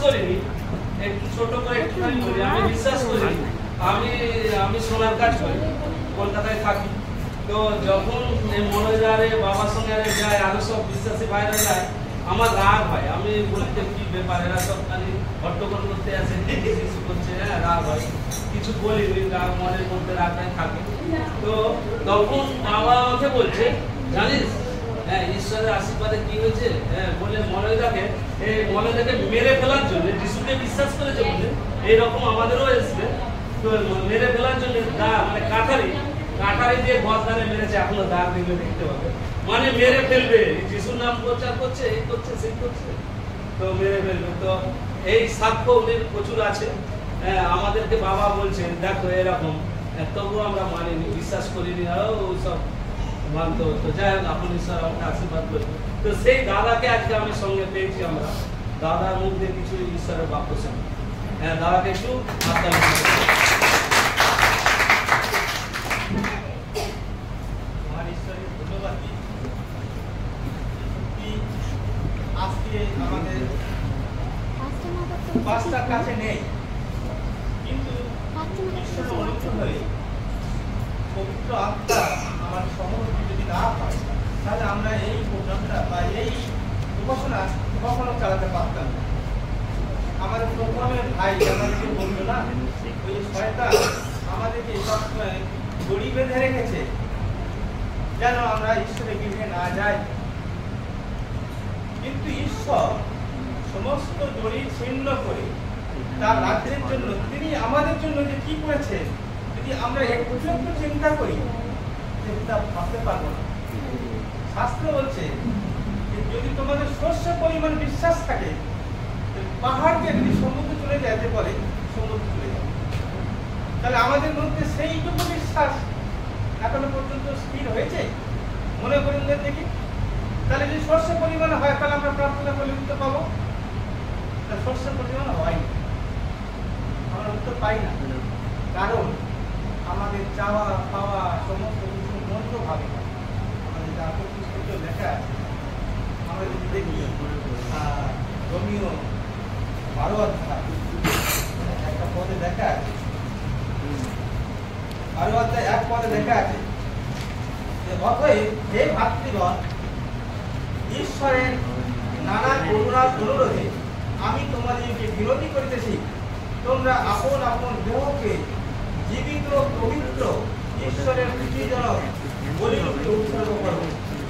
করিনি, একটু ছোট করে একটুখানি বলি, আমি বিশ্বাস করিনি। আমি সোনার কাজ করি, কলকাতায় থাকি। তো যখন এই মনোজারে বাবার সঙ্গে যায়, আরো সব বিশ্বাসী ভাইরা যায়, আমার রাগ হয়। আমি বলি যে কি ব্যাপার, এরা সব খালি হট্টগোল করতে আসে, কিছু করছে, হ্যাঁ রাগ হয়। কিছু বলিনি, রাগ মনের মধ্যে রাগটাই থাকে। তো তখন বাবা আমাকে বলছে, জানিস হ্যাঁ ঈশ্বরের আশীর্বাদে কি হয়েছে, হ্যাঁ বলে মলয়দাকে মেরে ফেলার জন্য, যিশুকে বিশ্বাস করেছে বলে এইরকম আমাদেরও এসছে। তো মেরে ফেলার জন্য মানে কাঠারি দিয়ে গজদানে মেরেছে, এখনো দাগ দিলে দেখতে পাবে, মানে মেরে ফেলবে। যিশুর নাম প্রচার করছে, এই করছে সেই করছে, তো মেরে ফেলবে। তো এই সাক্ষ্য ওদের প্রচুর আছে। আমাদেরকে বাবা বলছেন দেখো এরকম, তবুও আমরা মানিনি, বিশ্বাস করিনি, সব মানতো। তো যাই হোক, আপনি ঈশ্বর আমাকে আশীর্বাদ করবেন। তো সেই দাদাকে আজকে আমি সঙ্গে পেয়েছি, আমরা দাদার মধ্যে কিছু ঈশ্বরের বাক্য শুনি। হ্যাঁ, দাদাকে একটু আমার ঈশ্বরের ধন্যবাদ দিই। আজকে আমাদের পাঁচটার কাছে নেই, কিন্তু ঈশ্বরের অনুগ্রহ হয়ে পবিত্র আত্মা আমার সহযোগী যদি না হয়, তাহলে আমরা এই প্রোগ্রামটা বা এই উপাসনা কখনো চালাতে পারতাম না। আমাদের প্রোগ্রামের ভাই আমাদেরকে বলল না, ওই শয়তান আমাদেরকে সবসময় দড়ি বেঁধে রেখেছে যেন আমরা ঈশ্বরের গৃহে না যাই। কিন্তু ঈশ্বর সমস্ত দড়ি ছিন্ন করে তার রাজ্যের জন্য তিনি আমাদের জন্য যে কি করেছেন, যদি আমরা একটু চিন্তা করি তা ভাবতে পারবো না। শাস্ত্র বলছে যদি তোমাদের সর্ষে পরিমাণ বিশ্বাস থাকে, পাহাড়কে যদি সমুদ্রে চলে যেতে বলে সমুদ্রে চলে যাবে। তাহলে আমাদের মধ্যে সেইটুকু বিশ্বাস এখনো পর্যন্ত স্থির হয়েছে, মনে করেন দেখি। তাহলে যদি সর্ষে পরিমাণ হয়, তাহলে আমরা প্রার্থনা করলে উত্তর পাবো। সর্ষে পরিমাণ হয়নি, আমরা উত্তর পাই না, কারণ আমাদের চাওয়া পাওয়া সমস্ত কিছু মন্ত্রভাবে আমাদের যা পুস্তকে লেখা আছে। আমরা যদি দেখি রোমিও 12 অধ্যায় একটা পদে লেখা আছে, 12 অধ্যায় 1 পদে লেখা আছে যে অতএব হে ভাতৃগণ, ঈশ্বরের নানা করুণার অনুরোধে আমি তোমাদেরকে বিরতি করিতেছি, তোমরা আপন আপন দেহকে জীবিত পবিত্র ঈশ্বরের প্রীতিজনক বলিরূপে উৎসর্গ করো,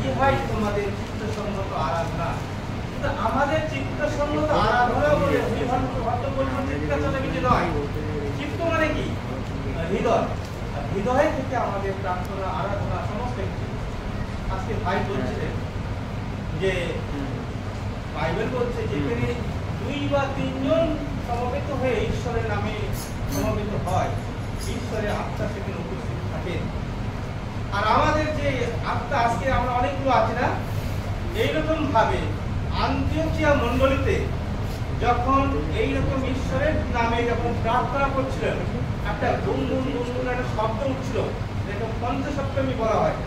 ইহাই তোমাদের চিত্তসম্মত আরাধনা। কিন্তু আমাদের চিত্তসম্মত আরাধনা বলে চিত্তাচলে কিছু নয়। চিত্ত মানে কি? হৃদয়। হৃদয় থেকে আমাদের প্রার্থনা আরাধনা সমস্ত কিছু। আজকে ভাই বলছিলেন যে বাইবেল বলছে যেখানে 2 বা 3 জন সমবেত হয়ে ঈশ্বরের নামে সমবেত হয়, ঈশ্বরের আত্মা সেখানে উপস্থিত থাকেন। আর আমাদের যে আত্মা আজকে আমরা অনেকগুলো আছি না, এইরকম ভাবে আন্তিওকিয়া মণ্ডলীতে যখন এইরকম ঈশ্বরের নামে যখন প্রার্থনা করছিলেন, একটা গুনগুন গুনগুন একটা শব্দ উঠছিল, যেটা পঞ্চসপ্তমী বলা হয়,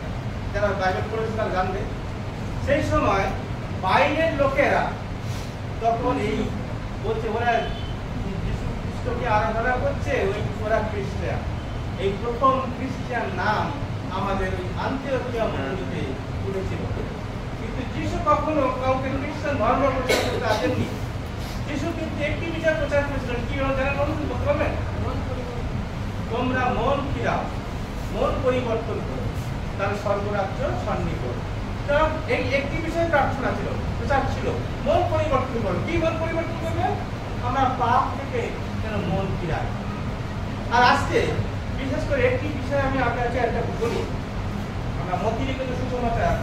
যারা বাইবেল পড়েছে তারা জানবে। সেই সময় বাইরের লোকেরা তখন এই বলছে ওরা যীশু খ্রিস্টকে আরাধনা করছে, ওরা খ্রিস্টান। এই প্রথম খ্রিস্টান নাম আমাদের ওই আন্তিওকিয়া মণ্ডলীতে উঠেছিল। কিন্তু যীশু কখনো কাউকে খ্রিস্টান ধর্ম প্রচার করতে আসেননি। যীশু কিন্তু একটি বিচার প্রচার করেছিলেন, কি যারা বলতে পারবেন? তোমরা মন ফিরাও, মন পরিবর্তন করো, তাহলে স্বর্গরাজ্য সন্নিকট। এই একটি বিষয়ে প্রার্থনা ছিল, প্রচার ছিল, মন পরিবর্তন করো। কি মন পরিবর্তন করবে? আমরা পাপ থেকে যেন মন ফিরাই। আর আজকে বিশেষ করে একটি বিষয় আমি আপনাকে একটা বলি, আমরা মতিলিখিত সুসমাচার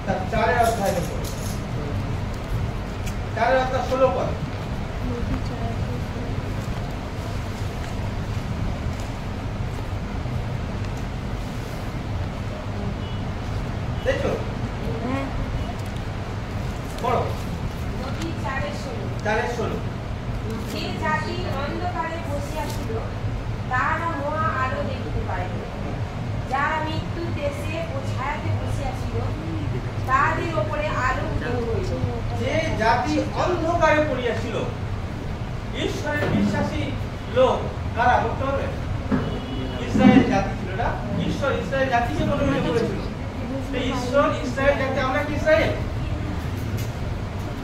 তার 4 অধ্যায় দেখো, 4 অধ্যায় 16 পদ। দেখো পড়ো, 4:16। যে জাতি অন্ধকারে বসিয়াছিল তাহারা মহা আলো দেখিতে পাইল, যারা মৃত্যুর দেশে ও ছায়াতে বসিয়াছিল তাহাদের উপরে আলো উদয় হইল। যে জাতি অন্ধকারে পড়িয়াছিল লোক কারা বলতে পারবে? ইসরায়েল জাতি ছিল না, ঈশ্বর ইসরায়েল জাতিকে মনোনীত করেছিল। ঈশ্বর ইসরায়েল জাতি, আমরা কি ইসরায়েল?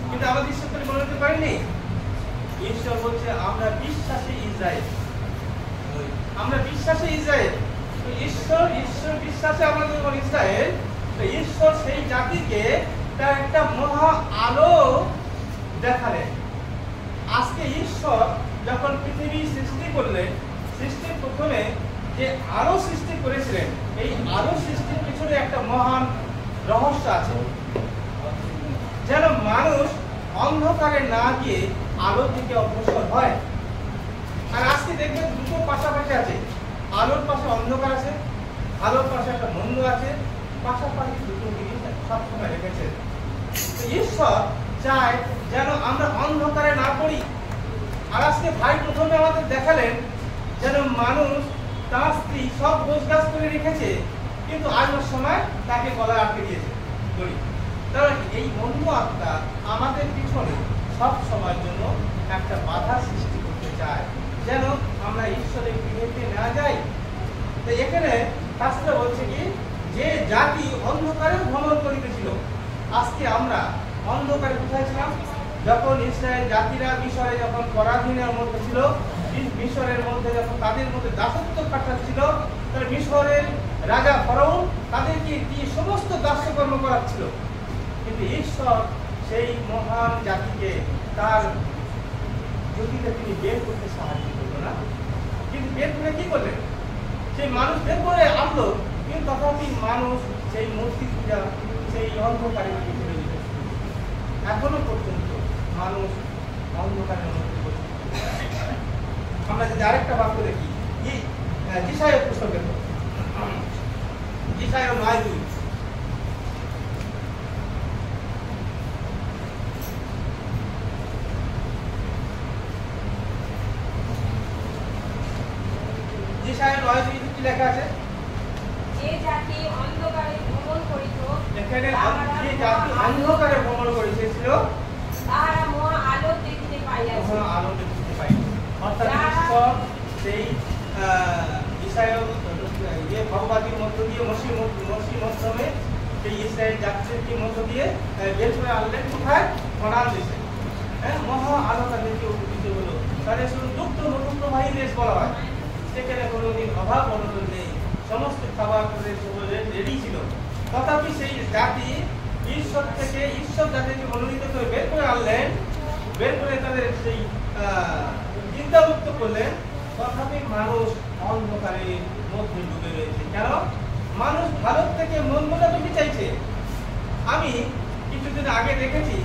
কিন্তু আমাদের ঈশ্বর তো মনোনীত করেনি। ঈশ্বর বলছে আমরা বিশ্বাসী ইসরায়েল, আমরা বিশ্বাসী ইসরায়েল। ঈশ্বর ঈশ্বর বিশ্বাসে আমরা যখন ইসরায়েল, ঈশ্বর সেই জাতিকে তার একটা মহা আলো দেখালেন। আজকে ঈশ্বর যখন পৃথিবী সৃষ্টি করলেন, সৃষ্টির প্রথমে যে আলো সৃষ্টি করেছিলেন, এই আলো সৃষ্টির পিছনে একটা মহান রহস্য আছে, যেন মানুষ অন্ধকারে না গিয়ে আলোর দিকে অগ্রসর হয়। আর আজকে দেখবেন দুটো পাশাপাশি আছে, আলোর পাশে অন্ধকার আছে, আলোর পাশে একটা মন্দ আছে, পাশাপাশি দুটো জিনিস সবসময় রেখেছে। ঈশ্বর চায় যেন আমরা অন্ধকারে না পড়ি। আর আজকে ভাই প্রথমে আমাদের দেখালেন যেন মানুষ তার স্ত্রী সব গোছগাছ করে রেখেছে, কিন্তু আসবার সময় তাকে গলায় আটকে দিয়েছে দড়ি। তাহলে এই মন্দ আত্মা আমাদের পিছনে সব সময়ের জন্য একটা বাধা সৃষ্টি করতে চায়, যেন আমরা ঈশ্বরের গৃহেতে না যাই। তো এখানে শাস্ত্র বলছে কি, যে জাতি অন্ধকারে ভ্রমণ করিতেছিল, আজকে আমরা অন্ধকারে কোথায় ছিলাম? যখন ইসরায়েল জাতিরা মিশরে যখন পরাধীনের মধ্যে ছিল, মিশরের মধ্যে যখন তাদের মধ্যে দাসত্ব কাটাচ্ছিল, তাহলে মিশরের রাজা ফরাউন তাদেরকে দিয়ে সমস্ত দাসকর্ম করাচ্ছিল। কিন্তু ঈশ্বর সেই মহান জাতিকে তার জ্যোতিতে তিনি বের করতে সাহায্য করলো না, কিন্তু বের করে কি করলেন? সেই মানুষ বের করে আনলো, কিন্তু তথাপি মানুষ সেই মূর্তি পূজা, সেই অন্ধকারে চলে যেত। এখনো পর্যন্ত মানুষ অন্ধকারের মধ্যে করছে। আমরা যদি আরেকটা বাক্য দেখি, যিশায়া পুস্তকের যিশায়া 9:2, যিশায়া 9:2 কি লেখা আছে? যে জাতি অন্ধকারে ভ্রমণ করিত, এখানে যে জাতি অন্ধকারে ভ্রমণ করিতেছিল, তাহারা মহা আলো দেখিতে পাইয়াছে। মহা আলো দেখিতে পাইল। অর্থাৎ ঈশ্বর সেই ভগবাদীর মধ্য দিয়ে মসির মাধ্যমে সেই ইসরায়েল জাতির মধ্য দিয়ে বের করে আনলেন কোথায়? কনান দেশে। হ্যাঁ, মহা আলো তাদেরকে উপস্থিত হলো। তাদের শুধু দুগ্ধ নতুন দেশ বলা হয়, সেখানে কোনোদিন অভাব অনটন নেই, সমস্ত খাবার রেডি ছিল। তথাপি সেই জাতি ঈশ্বর থেকে, ঈশ্বর যাদেরকে মনোনীত করে বের করে আনলেন, বের করে তাদের সেই চিন্তামুক্ত করলেন, তথাপি মানুষ অন্ধকারের মধ্যে ডুবে রয়েছে। কেন? মানুষ ভারত থেকে মঙ্গলা পেতে চাইছে। আমি কিছুদিন আগে দেখেছি,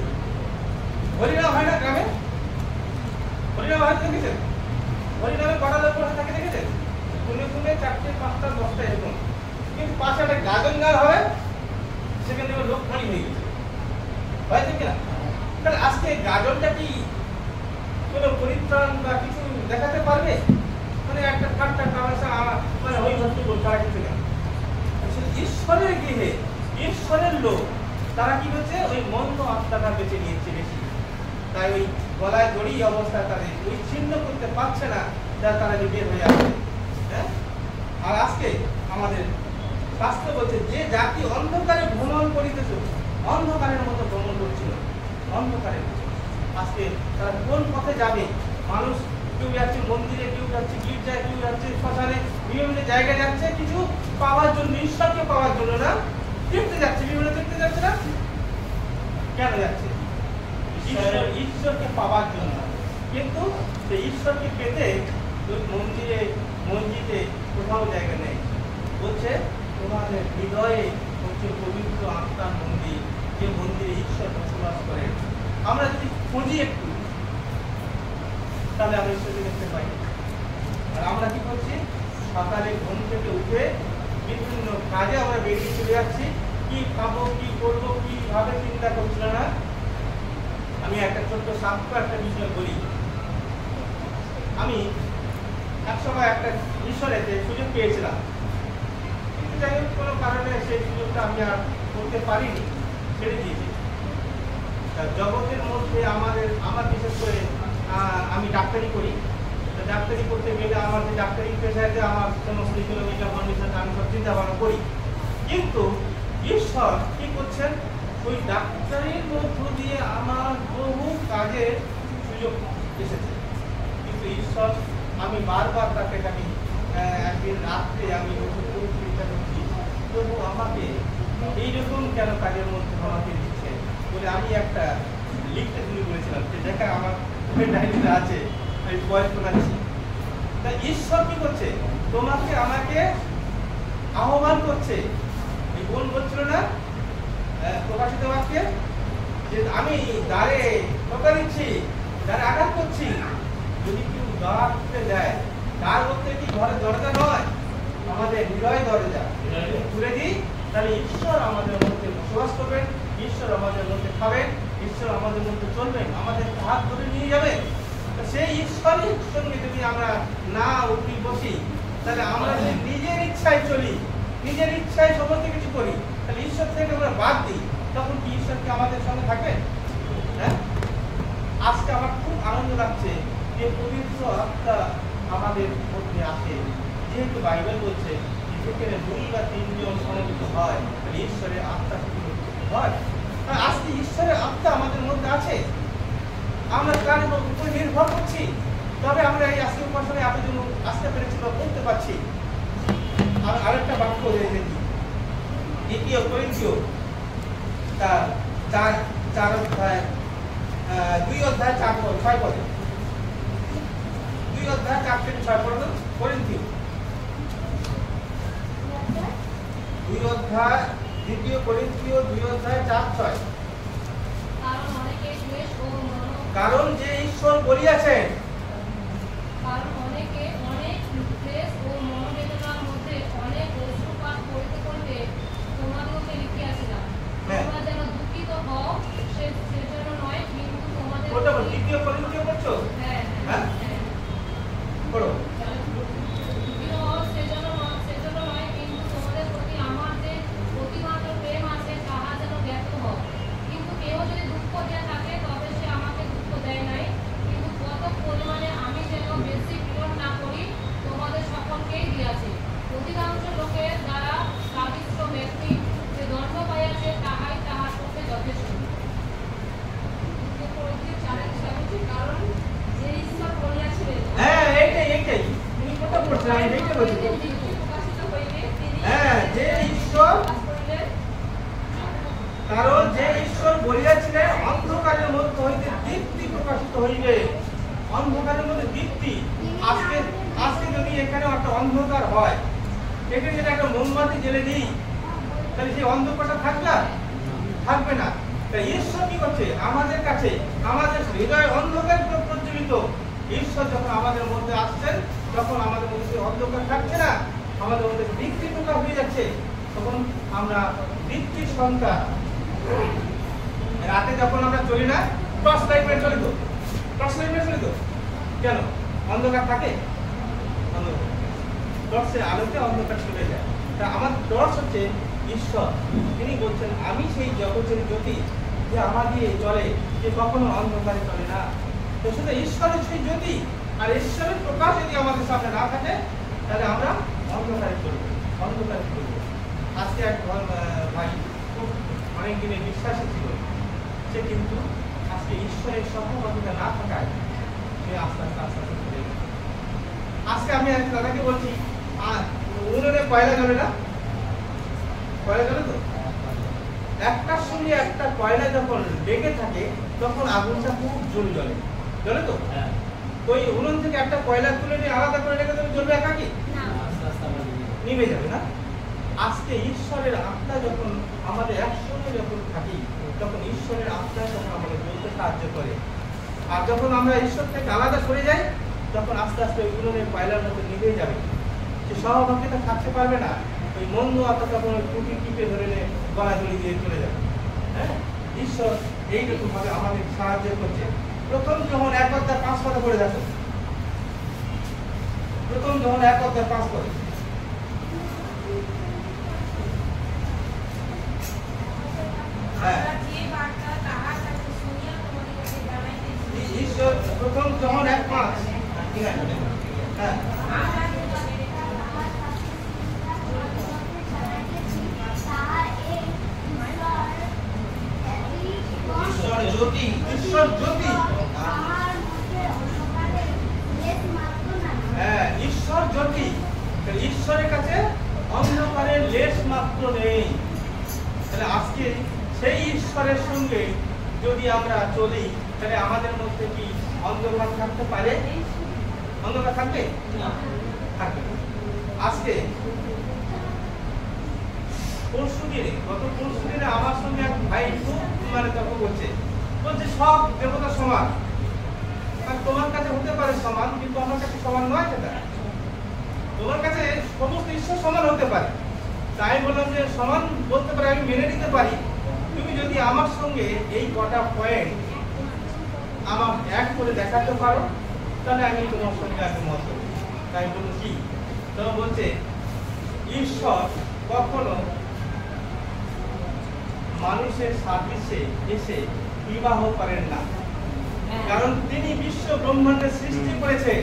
হরিনাম হয় না গ্রামে? হরিনাম হয় দেখেছেন? হরিনামে কটা লোক বসে থাকে দেখেছেন? শুনে 4টে 5টা 10টা এরকম, কিন্তু পাশে একটা গাজন গান হবে, সেখানে লোক খালি হয়ে গেছে। হয়েছে কিনা? তাহলে আজকে গাজনটা কি কোনো পরিত্রাণ বা কিছু দেখাতে পারবে? মানে একটা ঠাট্টা তামাশা, মানে ওই ভর্তি তারা কিছু না। ঈশ্বরের গৃহে ঈশ্বরের লোক তারা কি হচ্ছে? ওই মন্দ আত্মাটা বেঁচে নিয়েছে বেশি, তাই ওই গলায় দড়ি অবস্থায় তাদের ওই ছিন্ন করতে পারছে না, যার তারা বের হয়ে আসছে। হ্যাঁ, আর আজকে আমাদের শাস্ত্র বলছে যে জাতি অন্ধকারে ভ্রমণ করিতেছে, অন্ধকারের মতো ভ্রমণ করছিল, অন্ধকারে। আজকে তারা কোন পথে যাবে? মানুষ কেউ যাচ্ছে মন্দিরে, কেউ যাচ্ছে গির্জায়, কেউ যাচ্ছে শ্মশানে, বিভিন্ন জায়গায় যাচ্ছে কিছু পাওয়ার জন্য, ঈশ্বরকে পাওয়ার জন্য না, তীর্থে যাচ্ছে, বিভিন্ন তীর্থে যাচ্ছে না। কেন যাচ্ছে? ঈশ্বরকে পাওয়ার জন্য। কিন্তু সেই ঈশ্বরকে পেতে মন্দিরে মসজিদে কোথাও জায়গা নেই। বলছে তোমাদের হৃদয়ে হচ্ছে পবিত্র আত্মার মন্দির, যে মন্দিরে ঈশ্বর বসবাস করেন। আমরা যদি খুঁজি একটু, তাহলে আমরা ঈশ্বরকে দেখতে পাই। আর আমরা কি করছি? সকালে ঘুম থেকে উঠে বিভিন্ন কাজে আমরা বেরিয়ে চলে যাচ্ছি, কি খাবো, কি করবো, কিভাবে চিন্তা করছিল না। আমি একটা ছোট্ট সাক্ষ্য একটা বিষয় বলি। আমি একসময় একটা মিশনেতে সুযোগ পেয়েছিলাম, কিন্তু যাই হোক কোনো কারণে সেই সুযোগটা আমি আর করতে পারিনি, ছেড়ে দিয়েছি। জগতের মধ্যে আমার বিশেষ করে আমি ডাক্তারি করি, ডাক্তারি করতে গেলে আমার যে ডাক্তারি পেশাতে আমার সমস্ত কিলোমিটার কন্ডিশন আমি সব চিন্তা ভাবনা করি, কিন্তু ঈশ্বর কি করছেন, ওই ডাক্তারির মধ্য দিয়ে আমার বহু কাজের সুযোগ এসেছে। কিন্তু ঈশ্বর, আমি বারবার তাকে ডাকি, একদিন রাত্রে আমি চিন্তা করছি, প্রভু আমাকে এইরকম কেন কাজের মধ্যে আমাকে দিচ্ছে বলে আমি একটা লিখতে শুরু করেছিলাম, যে দেখা আমার ডায়েরিতে আছে, আমি বয়স শোনাচ্ছি। তা ঈশ্বর কি করছে, তোমাকে আমাকে আহ্বান করছে। এই বোন বলছিল না প্রকাশিত বাক্যে, যে আমি দ্বারে টোকা দিচ্ছি, দ্বারে আঘাত করছি, যদি কেউ দ্বার খুলে দেয়, তার মধ্যে কি ঘরের দরজা নয়, আমাদের হৃদয় দরজা খুলে দিই, তাহলে ঈশ্বর আমাদের মধ্যে বসবাস করবেন, ঈশ্বর আমাদের মধ্যে খাবেন, ঈশ্বর আমাদের মধ্যে চলবেন, আমাদের হাত ধরে নিয়ে যাবেন। সেই ঈশ্বরের সঙ্গে যদি আমরা না উঠি বসি, তাহলে আমরা যদি নিজের ইচ্ছায় চলি, নিজের ইচ্ছায় সমস্ত কিছু করি, তাহলে ঈশ্বর থেকে আমরা বাদ দিই, তখন কি ঈশ্বর কি আমাদের সঙ্গে থাকবেন? হ্যাঁ, আজকে আমার খুব আনন্দ লাগছে যে পবিত্র আত্মা আমাদের মধ্যে আসে। যেহেতু বাইবেল বলছে যেখানে 2 বা 3 জন সমবেত হয়, তাহলে ঈশ্বরের আত্মা হয়। আজকে ঈশ্বরের আত্মা আমাদের মধ্যে আছে, আমরা তার উপর নির্ভর করছি, তবে আমরা এই আজকে উপাসনে এতজন আসতে পেরেছি বা বলতে পারছি। আর আরেকটা বাক্য দেখি, 2 কোরিন্থীয় তার 4 অধ্যায় 2 অধ্যায় 6 পদে, 2 অধ্যায় 4 থেকে 6 পর্যন্ত কোরিন্থীয় 2 অধ্যায়, 2 কোরিন্থীয় 2 অধ্যায় 4-6। কারণ যে ঈশ্বর বলিয়াছেন, কারণ অনেকে অনেক ক্লেশ ও মনোবেদনার মধ্যে অনেক অশ্রুপাত করিতে করিতে তোমাদেরকে লিখিয়াছিলাম, তোমরা যেন দুঃখিত হও সেজন্য নয়, কিন্তু তোমাদের ওটা 2 কোরিন্থীয় পড়ছো? হ্যাঁ হ্যাঁ পড়ো। দুঃখিত হও সেজন্য নয়, কিন্তু তোমাদের প্রতি আমার যে অতিমাত্র প্রেম আছে তাহা যেন ব্যক্ত হয়। কিন্তু কেউ যদি দুঃখ দিয়ে থাকে তবে সে আমাকে দুঃখ দেয় নাই, কিন্তু কত পরিমাণে আমি যেন বেশি পীড়ন না করি তোমাদের সকলকেই দিয়াছি। অধিকাংশ লোকের দ্বারা সাবিষ্ট ব্যক্তি যে দণ্ড পাইয়াছে তাহাই তাহার পক্ষে যথেষ্ট। কারণ যে ঈশ্বর বলিয়াছিলেন, হ্যাঁ এইটাই তুমি কোথা পড়ছো? আমি এইটা বলছি। প্রকাশিত হইবে তিনি হ্যাঁ, যে ঈশ্বর, প্রকাশ করিলেন, কারণ যে ঈশ্বর বলিয়াছিলেন অন্ধকারের মধ্যে হইতে দীপ্তি প্রকাশিত হইবে। অন্ধকারের মধ্যে দীপ্তি। আজকে যদি এখানে একটা অন্ধকার হয়, এখানে যদি একটা মোমবাতি জ্বেলে দিই, তাহলে সেই অন্ধকারটা থাকবে না। তাই ঈশ্বর কি করছে, আমাদের কাছে আমাদের হৃদয় অন্ধকার প্রজ্বলিত। ঈশ্বর যখন আমাদের মধ্যে আসছেন, তখন আমাদের মধ্যে সেই অন্ধকার থাকছে না, আমাদের মধ্যে দীপ্তি প্রকাশ হয়ে যাচ্ছে। তখন আমরা দীপ্তির সন্তান। রাতে যখন আমরা চলি না, টর্চ লাইট মেরে চলি তো, কেন অন্ধকার থাকে? টর্চের আলোতে অন্ধকার চলে যায়। তা আমার টর্চ হচ্ছে ঈশ্বর। তিনি বলছেন আমি সেই জগতের জ্যোতি, যে আমার দিয়ে চলে, যে কখনো অন্ধকারে চলে না। তো সেটা ঈশ্বরের সেই জ্যোতি, আর ঈশ্বরের প্রকাশ যদি আমাদের সামনে না থাকে, তাহলে আমরা অন্ধকারে চলবো। আজকে এক ভাই খুব অনেক দিনের বিশ্বাসী ছিল, সে কিন্তু আজকে ঈশ্বরের সহমর্মিতা না থাকায় সে আস্তে আস্তে চলে গেছে। আজকে আমি দাদাকে বলছি, উনুনে কয়লা জ্বলে না? কয়লা জ্বলে তো? একটার সঙ্গে একটা কয়লা যখন লেগে থাকে, তখন আগুনটা খুব জোরে জ্বলে তো? ওই উনুন থেকে একটা কয়লা তুলে নিয়ে আলাদা করে রেখে দেবে, জ্বলবে একাকি? নিভে যাবে না? আজকে ঈশ্বরের আত্মা যখন আমাদের একসঙ্গে যখন থাকি, তখন ঈশ্বরের আত্মা যখন আমাদের জ্বলতে সাহায্য করে। আর যখন আমরা ঈশ্বর থেকে আলাদা সরে যাই, তখন আস্তে আস্তে ওই উনুনের কয়লার মধ্যে নিভে যাবে, সে সহভাগিতা থাকতে পারবে না। ওই মন্দ আত্মা তখন ওই টুটি টিপে ধরে গলাগলি দিয়ে চলে যাবে। হ্যাঁ, ঈশ্বর এইরকম ভাবে আমাদের সাহায্য করছে। প্রথম যখন 1 অধ্যায় 5 পদে পড়ে দেখো, প্রথম যখন 1 অধ্যায় 5 পদে, ঈশ্বর প্রথম যখন 1:5 তাহলে ঈশ্বরের কাছে অন্ধকারের লেশ মাত্র নেই। তাহলে আজকে সেই ঈশ্বরের সঙ্গে যদি আমরা চলি, তাহলে আমাদের মধ্যে কি অন্ধকার থাকতে পারে? অন্ধকার থাকবে? থাকবে। আজকে গত পরশু দিনে আমার সঙ্গে এক ভাই খুব তর্ক করছে, বলছে সব দেবতা সমান, আর তোমার কাছে হতে পারে সমান, কিন্তু আমার কাছে সমান নয়। সেটা তোমার কাছে সমস্ত ঈশ্বর সমান হতে পারে। তাই বললাম যে সমান বলতে পারে, আমি মেনে নিতে পারি, তুমি যদি আমার সঙ্গে এই কটা পয়েন্ট আমার এক করে দেখাতে পারো, তাহলে আমি তোমার সঙ্গে আমি মত দেবো। তাই বলুন কি? তবে বলছে ঈশ্বর কখনো মানুষের সার্ভিসে এসে বিবাহ করেন না, কারণ তিনি বিশ্ব ব্রহ্মাণ্ডের সৃষ্টি করেছে।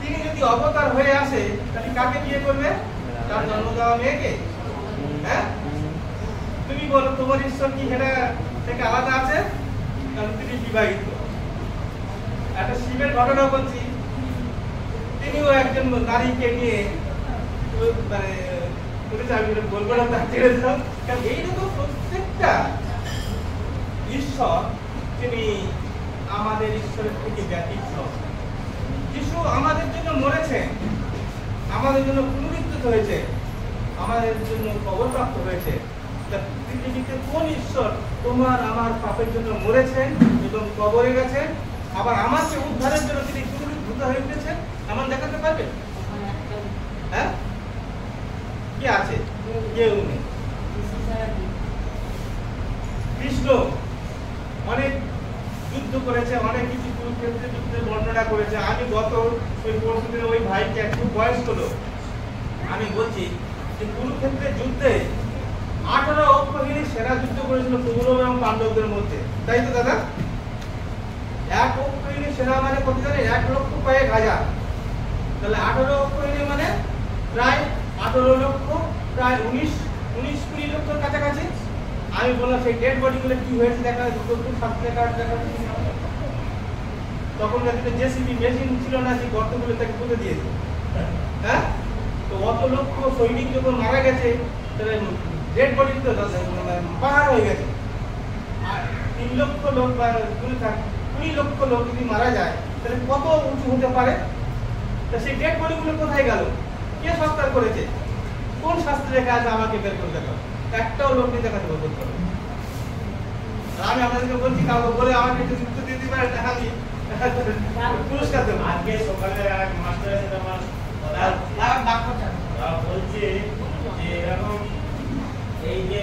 তিনি যদি অবতার হয়ে আসে, তাহলে কাকে বিয়ে করবে? তার জন্ম দেওয়া মেয়েকে। হ্যাঁ, তুমি বলো তোমার ঈশ্বর কি সেটা থেকে আলাদা আছে? কারণ তিনি বিবাহিত। একটা শিবের ঘটনা বলছি, তিনিও একজন নারীকে নিয়ে মানে বলবো না, তার ছেড়ে দিলাম। কারণ এইরকম প্রত্যেকটা ঈশ্বর তিনি আমাদের ঈশ্বরের থেকে ব্যতিক্রম। যিশু আমাদের জন্য মরেছেন, আমাদের জন্য পুনরুত্থিত হয়েছে, আমাদের জন্য কবরপ্রাপ্ত হয়েছে। পৃথিবীতে কোন ঈশ্বর তোমার আমার পাপের জন্য মরেছেন এবং কবরে গেছেন, আবার আমাকে উদ্ধারের জন্য তিনি পুনরুত্থিত হয়ে উঠেছেন, এমন দেখাতে পারবে? হ্যাঁ, কি আছে? কেউ নেই। কৃষ্ণ অনেক যুদ্ধ করেছে, অনেক কিছু কুরুক্ষেত্রে যুদ্ধের বর্ণনা করেছে। আমি গত ওই পরশু দিনে ওই ভাইকে একটু বয়স হলো, আমি বলছি যে কুরুক্ষেত্রের যুদ্ধে 18 অক্ষৌহিণী সেরা যুদ্ধ করেছিল কৌরব এবং পাণ্ডবদের মধ্যে, তাই তো দাদা? এক অক্ষৌহিণী সেনা মানে কত জানে? 1,00,000 তাহলে 18 অক্ষৌহিণী মানে প্রায় 18 লক্ষ, প্রায় 19-20 লক্ষের কাছাকাছি। আমি বললাম সেই ডেড বডি গুলো কি হয়েছে দেখা, তখন জেসিবি মেশিন ছিল না, যে গর্তগুলো তাকে পুঁতে দিয়েছে। হ্যাঁ, তো অত লক্ষ সৈনিক যখন মারা গেছে, তাহলে ডেড বডি তো পাহাড় হয়ে গেছে। আর 3 লক্ষ লোক বা 20 লক্ষ লোক যদি মারা যায়, তাহলে কত উঁচু হতে পারে? তা সেই ডেড বডি গুলো কোথায় গেল? কে সৎকার করেছে? কোন শাস্ত্রে লেখা আছে? আমাকে বের করে দেখাও। একটাও লোক নিয়ে দেখাতে বলতে হবে। আমি আপনাদেরকে বলছি, কাউকে বলে আমাকে একটু যুক্ত দিয়ে দিবেন, আমি পুরস্কার দেবো। আজকে সকালে এক মাস্টার এসে আমার বলছে যে এরকম এই যে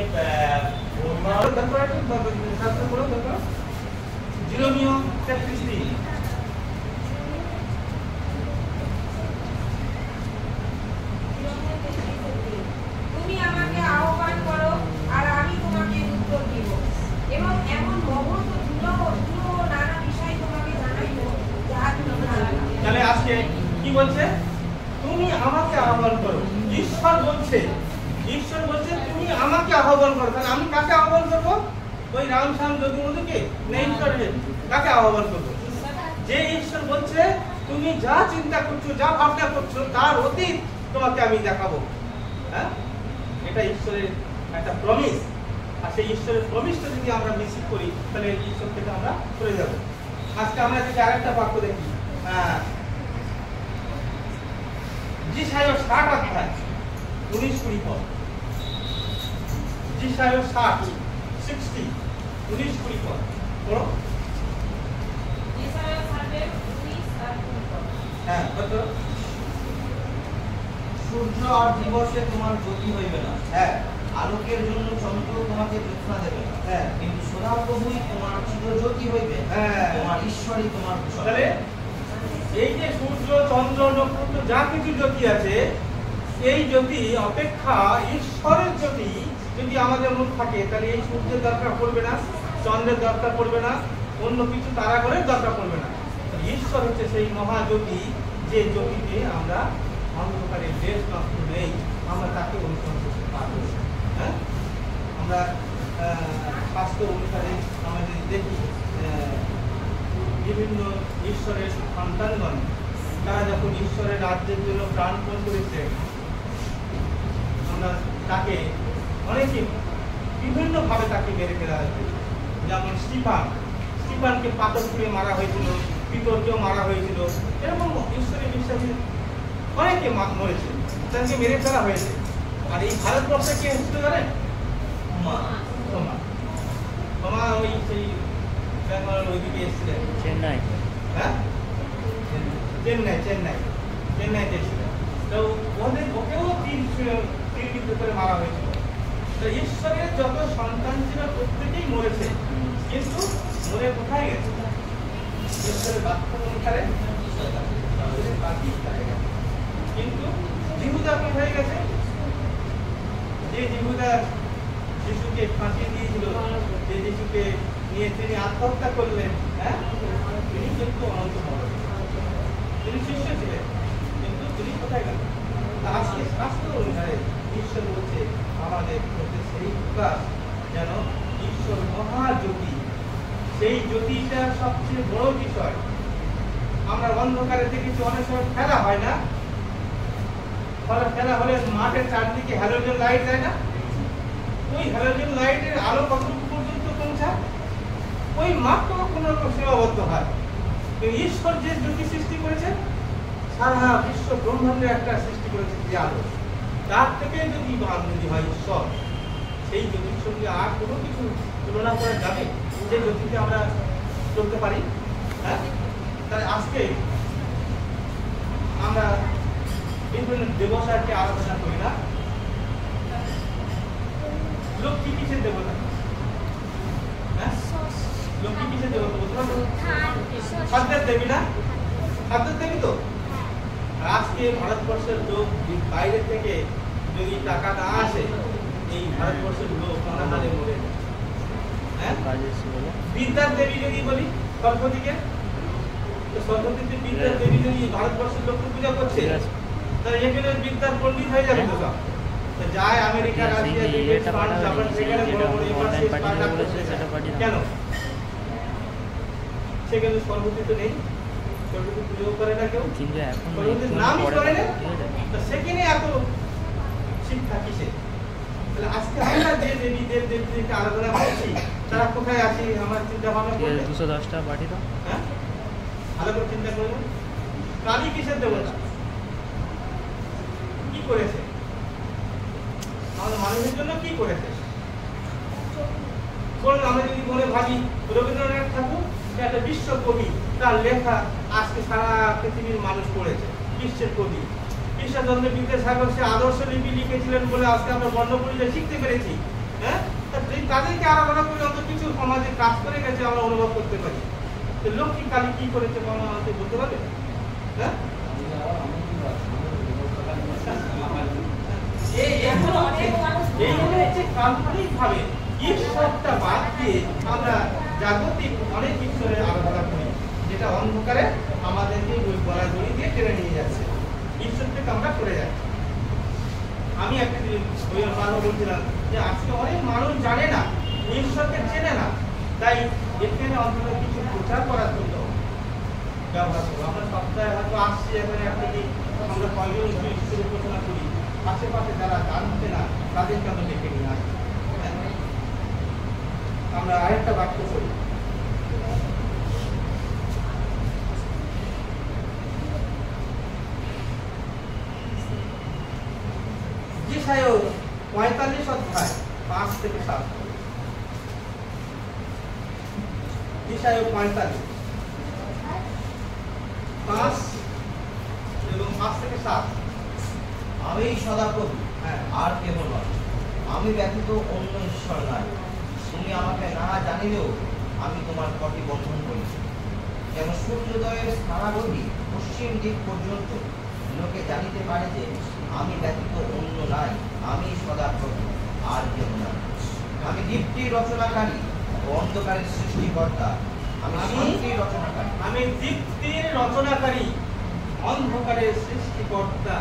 জিরোমিও 33 তুমি আমাকে আহ্বান করো আর আমি তোমাকে উত্তর দিব, এবং এমন মহৎ ও নানা বিষয় তোমাকে জানাইব যাহা তুমি জানো না। তাহলে আজকে কি বলছে? তুমি আমাকে আহ্বান করো। ঈশ্বর বলছে তুমি আমাকে আহ্বান করো। তাহলে আমি কাকে আহ্বান করবো? ওই রামশ্যাম যদুমধুকে? না, ঈশ্বরকে। কাকে আহ্বান করবো? যে ঈশ্বর বলছে তুমি যা চিন্তা করছো, যা ভাবনা করছো, তার অতীত তোমাকে আমি দেখাবো। হ্যাঁ, এটা ঈশ্বরের একটা প্রমিস। আর সেই ঈশ্বরের প্রমিসটা যদি আমরা মিস করি, তাহলে ঈশ্বর থেকে আমরা সরে যাব। আজকে আমরা যদি আরেকটা বাক্য দেখি, যিশায় 60 অধ্যায় 19-20 পদ। যিশায় 60 19-20 পদ পড়ো। যিশায় 60 19 আর 20 পদ। হ্যাঁ, কত? সূর্য আর দিবসে তোমার জ্যোতি হইবে না, হ্যাঁ, আলোকের জন্য চন্দ্র তোমাকে জ্যোৎস্না দেবে না, হ্যাঁ, কিন্তু সদাপ্রভুই তোমার চিরজ্যোতি হইবে, হ্যাঁ। তোমার ঈশ্বরই তোমার ভূষণ। তাহলে এই যে সূর্য, চন্দ্র, নক্ষত্র যা কিছু জ্যোতি আছে, এই জ্যোতি অপেক্ষা ঈশ্বরের জ্যোতি যদি আমাদের মধ্যে থাকে, তাহলে এই সূর্যের দরকার পড়বে না, চন্দ্রের দরকার পড়বে না, অন্য কিছু তারাগণের দরকার পড়বে না। ঈশ্বর হচ্ছে সেই মহাজ্যোতি, যে জ্যোতিতে আমরা অন্ধকারের দেশ নষ্ট নেই, আমরা তাকে অনুসরণ করতে পারবো। হ্যাঁ, আমরা শাস্ত্র অনুসারে আমরা যদি দেখি, বিভিন্ন ঈশ্বরের সন্তানগণ তারা যখন ঈশ্বরের রাজ্যের জন্য প্রাণপণ করেছে, আমরা তাকে অনেকে বিভিন্নভাবে তাকে মেরে ফেলা হয়েছে। যেমন স্টিফানকে পাথর ছুঁড়ে মারা হয়েছিল, পিতরকেও মারা হয়েছিল, এরকম ঈশ্বরের বিশ্বাসী অনেকে মরেছে, তাদেরকে মেরে ফেলা হয়েছে। আর এই ভারতবর্ষে কে এসেছিল জানেন? তোমার ওই সেই বেঙ্গলের ওইদিকে এসেছিলেন, চেন্নাই, হ্যাঁ চেন্নাইতে এসেছিলেন। তো ওকেও তীর করে মারা হয়েছিল। তো ঈশ্বরের যত সন্তান ছিল প্রত্যেকেই মরেছে, কিন্তু মরে কোথায় গেছে? ঈশ্বরের বাক্য অনুসারে কিন্তু জিহুদা কোথায় গেছে? যে জিহুদা যিশুকে ফাঁসিয়ে দিয়েছিল, যে যিশুকে নিয়ে তিনি আত্মহত্যা করলেন, হ্যাঁ, তিনি কিন্তু অনন্ত মরণ, তিনি শিষ্য ছিলেন, কিন্তু তিনি কোথায় গেলেন? আজকে শাস্ত্র অনুসারে ঈশ্বর বলছে আমাদের মধ্যে সেই প্রকাশ যেন ঈশ্বর মহাজ্যোতি, সেই জ্যোতিটা সবচেয়ে বড় বিষয়। আমরা অন্ধকারে দেখেছি অনেক সময় খেলা হয় না, খেলা হলে মাঠের চারদিকে হ্যালোজেন লাইট যায় না, ওই হ্যালোজেন লাইটের আলো কতটুকু পর্যন্ত পৌঁছায়? ওই মাঠটাও কোনো রকম সীমাবদ্ধ হয়। ঈশ্বর যে জ্যোতি সৃষ্টি করেছে, সারা বিশ্ব ব্রহ্মাণ্ডে একটা সৃষ্টি করেছে যে আলো, তার থেকে যদি হয় ঈশ্বর, সেই জ্যোতির সঙ্গে আর কোনো কিছু তুলনা করা যাবে যে জ্যোতিতে আমরা চলতে পারি? হ্যাঁ, তাই আজকে আমরা বিভিন্ন দেবতাকে আরাধনা করি না। লক্ষ্মী কিসের দেবতা? হ্যাঁ, লক্ষ্মী কিসের দেবতা বলতে পারবো? খাদ্যের দেবী না? খাদ্যের দেবী তো। আজকে ভারতবর্ষের লোক বাইরে থেকে যদি টাকা না আসে, এই ভারতবর্ষের লোক অনাহারে মরে যায়। হ্যাঁ, বিদ্যার দেবী যদি বলি সরস্বতীকে, তো সরস্বতীতে বিদ্যার দেবী যদি ভারতবর্ষের লোককে পূজা করছে, তাহলে এখানে বিদ্যার পণ্ডিত হয়ে যাবে তো সব। তো যায় আমেরিকা, রাশিয়া, জাপান, সেখানে বড় বড় ইউনিভার্সিটি কেন? সেখানে সরস্বতী তো নেই, সরস্বতী পুজো করে না কেউ, সরস্বতীর নামই করে না, তো সেখানে এত শিক্ষা কিসে? তাহলে আজকে আমরা যে দেবীদের দেবীদেরকে আরাধনা করছি, তারা কোথায় আছে? আমার চিন্তা ভাবনা করলে 210টা বাটি দাও। হ্যাঁ, ভালো করে চিন্তা করুন। কালী কিসের দেবতা? কি করেছে আমাদের মানুষের জন্য? কি করেছে বলুন? আমরা যদি মনে ভাবি, রবীন্দ্রনাথ ঠাকুর একটা বিশ্ব কবি, তার লেখা আজকে সারা পৃথিবীর মানুষ পড়েছে, বিশ্বের কবি। ঈশ্বরচন্দ্র বিদ্যাসাগর সে আদর্শ লিপি লিখেছিলেন বলে আজকে আমরা বর্ণপরিচয় শিখতে পেরেছি। হ্যাঁ, তাদেরকে আরাধনা করে অত কিছু সমাজে কাজ করে গেছে আমরা অনুভব করতে পারি। তো লক্ষ্মী কালী কি করেছে আমাদের বলতে পারবে? হ্যাঁ, কাল্পনিক ভাবে ঈশ্বরটা বাদ দিয়ে আমরা জাগতিক অনেক ঈশ্বরের আরাধনা করি, যেটা অন্ধকারে আমাদেরকে ওই গলা দড়ি দিয়ে টেনে নিয়ে যাচ্ছে, ঈশ্বর থেকে আমরা সরে যাচ্ছি। আমি একটা মানুষ বলছিলাম যে আজকে অনেক মানুষ জানে না, ঈশ্বরকে চেনে না, তাই এখানে অন্তত কিছু প্রচার করার জন্য ব্যবহার করবো। আমরা সপ্তাহে হয়তো আসছি এখানে একটা দিন, আমরা কয়জন ঈশ্বরের ঘোষণা করি, আশেপাশে যারা জানছে না তাদেরকে আমরা ডেকে নিয়ে আসি। আমরা আরেকটা বাক্য করি, যেসায় 45 অধ্যায় 5 থেকে 7, যেসায় 45 5 এবং 5 থেকে 7। আমি সদাপ্রভু, আর কেহ নয়, আমি ব্যতীত অন্য ঈশ্বর নাই। তুমি আমাকে না জানিলেও আমি তোমার পটি বন্ধন করি। যেন সূর্যোদয়ের স্থানাবধি পশ্চিম দিক পর্যন্ত লোকে জানিতে পারে যে আমি ব্যতীত অন্য নাই, আমি সদাপ্রভু, আর কেহ নাই। আমি দীপ্তির রচনাকারী ও অন্ধকারের সৃষ্টিকর্তা, আমি শান্তির রচনাকারী। আমি দীপ্তির রচনাকারী, অন্ধকারের সৃষ্টিকর্তা।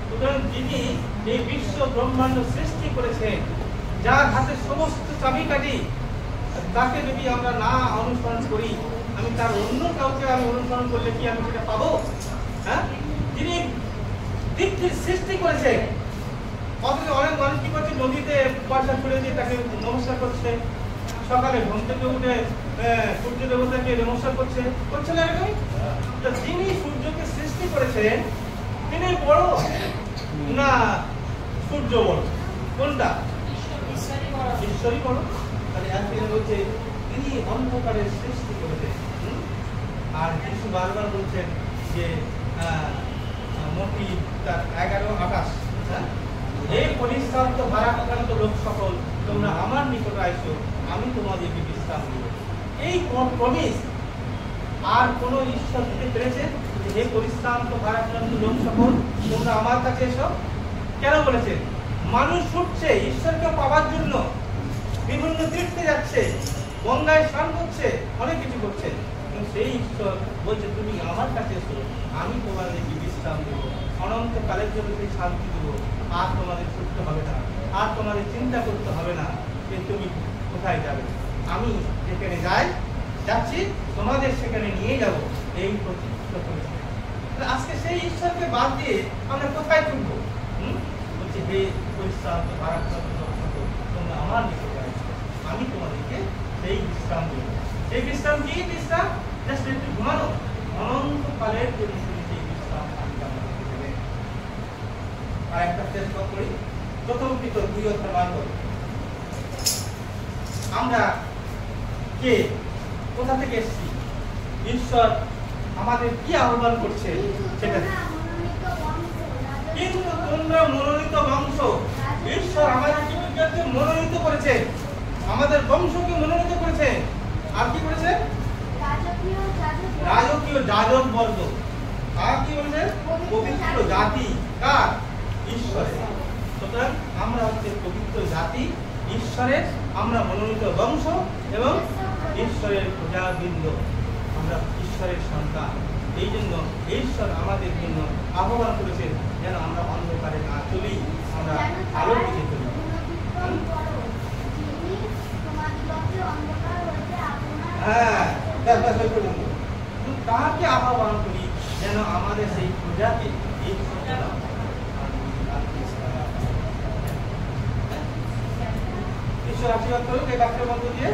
সুতরাং যিনি এই বিশ্ব ব্রহ্মাণ্ড সৃষ্টি করেছেন, যার হাতে সমস্ত চাবিকাঠি, তাকে যদি আমরা না অনুসরণ করি, আমি তার অন্য কাউকে আমি অনুসরণ করলে কি আমি সেটা পাবো? হ্যাঁ, যিনি দিকটির সৃষ্টি করেছেন, অথচ অনেক মানুষ কি করছে, নদীতে পয়সা ছুড়ে দিয়ে তাকে নমস্কার করছে, সকালে ঘুম থেকে উঠে সূর্য দেবতাকে নমস্কার করছে না এরকম? তো যিনি সূর্যকে সৃষ্টি করেছেন তিনি বড় না সূর্য বড়? কোনটা? ঈশ্বরই বড়। তাহলে এখানে বলছে তিনি অন্ধকারের সৃষ্টি করেছেন। আর যিশু বারবার বলছেন যে মতি তার 11:28, হ্যাঁ, এই পরিশ্রান্ত ভারাক্রান্ত লোক সকল তোমরা আমার নিকট আইসো, আমি তোমাদেরকে বিশ্রাম দেব। এই প্রমিস আর কোন ঈশ্বর দিতে পেরেছে যে হে পরিশ্রান্ত ভারাক্রান্ত লোক সকল তোমরা আমার কাছে এসো? কেন বলেছেন? মানুষ ছুটছে ঈশ্বরকে পাওয়ার জন্য, বিভিন্ন তীর্থে যাচ্ছে, গঙ্গায় স্নান করছে, অনেক কিছু করছে, কিন্তু সেই ঈশ্বর বলছে তুমি আমার কাছে এসো, আমি তোমাদেরকে বিশ্রাম দেবো, অনন্তকালের জন্য সেই শান্তি দেবো। আর তোমাদের ছুটতে হবে না, আর তোমাদের চিন্তা করতে হবে না যে তুমি কোথায় যাবে, আমি যেখানে যাচ্ছি তোমাদের সেখানে নিয়ে যাব। এই প্রতিজ্ঞা করেছে। আজকে সেই ঈশ্বরকে বাদ দিয়ে আমরা কোথায় ছুটবো? বলছে হে পরিশ্রান্ত ভারাক্রান্ত তোমরা আমার নিকট আইসো, আমি তোমাদেরকে সেই বিশ্রাম দেব। সেই বিশ্রাম কি বিশ্রাম? জাস্ট একটু ঘুমানো, অনন্তকালের জন্য সেই বিশ্রাম আমাদেরকে দেবেন। আর একটা চেষ্টা করি, প্রথম পিতর 2:9। আমরা কে, কোথা থেকে এসেছি, ঈশ্বর আমাদের কি আহ্বান করছে সেটা। কিন্তু তোমরা মনোনীত বংশ, ঈশ্বর আমাদের কি করতে মনোনীত করেছে, আমাদের বংশকে মনোনীত করেছে। আর কি করেছে? রাজকীয় যাজক বর্গ। আর কি বলেছে? পবিত্র জাতি। কার? ঈশ্বরের। সুতরাং আমরা হচ্ছে পবিত্র জাতি, ঈশ্বরের, আমরা মনোনীত বংশ এবং ঈশ্বরের প্রজাবৃন্দ, আমরা ঈশ্বরের সন্তান। এই জন্য ঈশ্বর আমাদের জন্য আহ্বান করেছেন যেন আমরা অন্ধকারে না চলি, আমরা আলোর দিকে চলি। হ্যাঁ, তাকে আহ্বান করি যেন আমাদের সেই প্রজাকে ঈশ্বর আশীর্বাদ করুক এই বাক্যের মধ্য দিয়ে।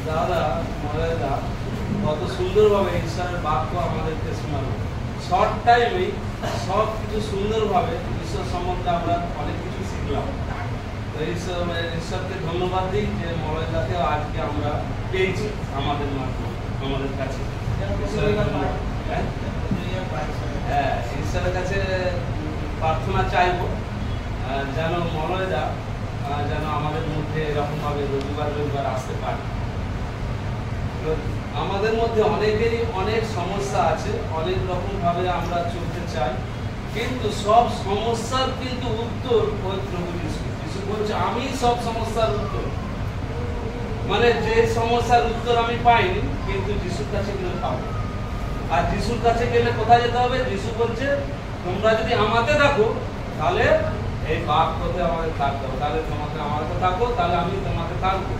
দাদা মহারাজা কত সুন্দরভাবে ঈশ্বরের বাক্য আমাদেরকে শোনালো। শর্ট টাইমেই সব কিছু সুন্দরভাবে ঈশ্বর সম্বন্ধে আমরা অনেক কিছু শিখলাম। তো ঈশ্বরকে ধন্যবাদ দিই যে মহারাজাকে আজকে আমরা পেয়েছি আমাদের মাধ্যমে, আমাদের কাছে। হ্যাঁ, ঈশ্বরের কাছে প্রার্থনা চাইব যেন মহারাজা যেন আমাদের মধ্যে এরকমভাবে রবিবার আসতে পারে। আমাদের মধ্যে অনেকেরই অনেক সমস্যা আছে, অনেক রকম ভাবে আমরা চলতে চাই, কিন্তু সব সমস্যার কিন্তু উত্তর ওই প্রভু যিশু। যিশু বলছে আমি সব সমস্যার উত্তর। মানে যে সমস্যার উত্তর আমি পাইনি কিন্তু যিশুর কাছে গেলে পাবো। আর যিশুর কাছে গেলে কোথায় যেতে হবে? যিশু বলছে তোমরা যদি আমাকে থাকো তাহলে এই বাক্যতে আমাকে থাকতে হবে, তাহলে তোমাকে আমাকে থাকো, তাহলে আমি তোমাকে থাকবো।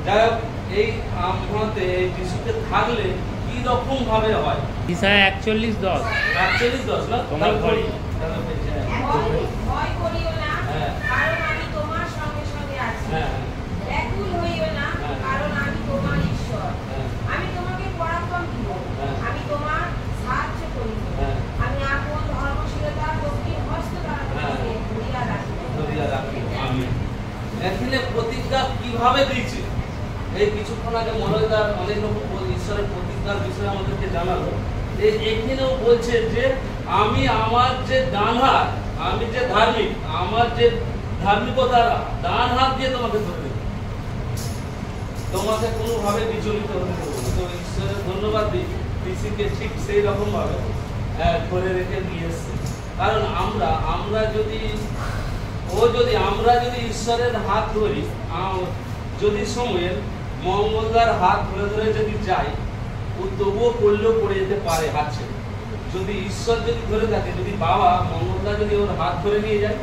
যাই হোক, এই আমাতে এই যিশুতে থাকলে কি রকম ভাবে হয়? ঈশায়া 41:10 না? তোমরা পড়ি। ভয় করিও না, কারণ আমি তোমার সঙ্গে সঙ্গে আছি। ব্যাকুল হইও না, কারণ আমি তোমার ঈশ্বর। আমি তোমাকে পরাক্রম দিব, আমি তোমার সাহায্য করিব। আমি আপন ধর্মশীলতার দক্ষিণ হস্ত দ্বারা তোমাকে ধরিয়া রাখিব। আমিন। এখানে প্রতিজ্ঞা কিভাবে দিয়েছে? এই কিছুক্ষণ আগে মনোদার অনেক রকম ঈশ্বরের প্রতিজ্ঞার বিষয়ে আমাদেরকে জানালো। এখানেও বলছে যে আমি আমার যে ডান হাত, আমি যে ধার্মিক, আমার যে ধার্মিকতার ডান হাত দিয়ে তোমাকে ধরে দেবো, তোমাকে কোনোভাবে বিচলিত হতে দেবো। তো ঈশ্বরের ধন্যবাদ দিই, পিসিকে ঠিক সেই রকম ভাবে ধরে রেখে নিয়ে এসছে। কারণ আমরা যদি ঈশ্বরের হাত ধরি, যদি সময়ের মঙ্গলদার হাত ধরে ধরে যদি যাই, ও তবুও পড়লেও পড়ে যেতে পারে হাত ছেড়ে। যদি ঈশ্বর যদি ধরে থাকে, যদি বাবা মঙ্গলদা যদি ওর হাত ধরে নিয়ে যায়,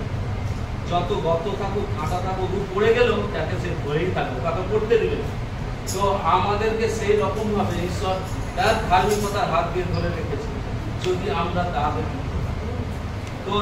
যত গত থাকুক, কাঁটা থাকুক, ও পড়ে গেল তাকে সে ধরেই থাকবে, তাকে পড়তে দিবে। তো আমাদেরকে সেই রকম ভাবে ঈশ্বর তার ধার্মিকতার হাত দিয়ে ধরে রেখেছে যদি আমরা তাদের তো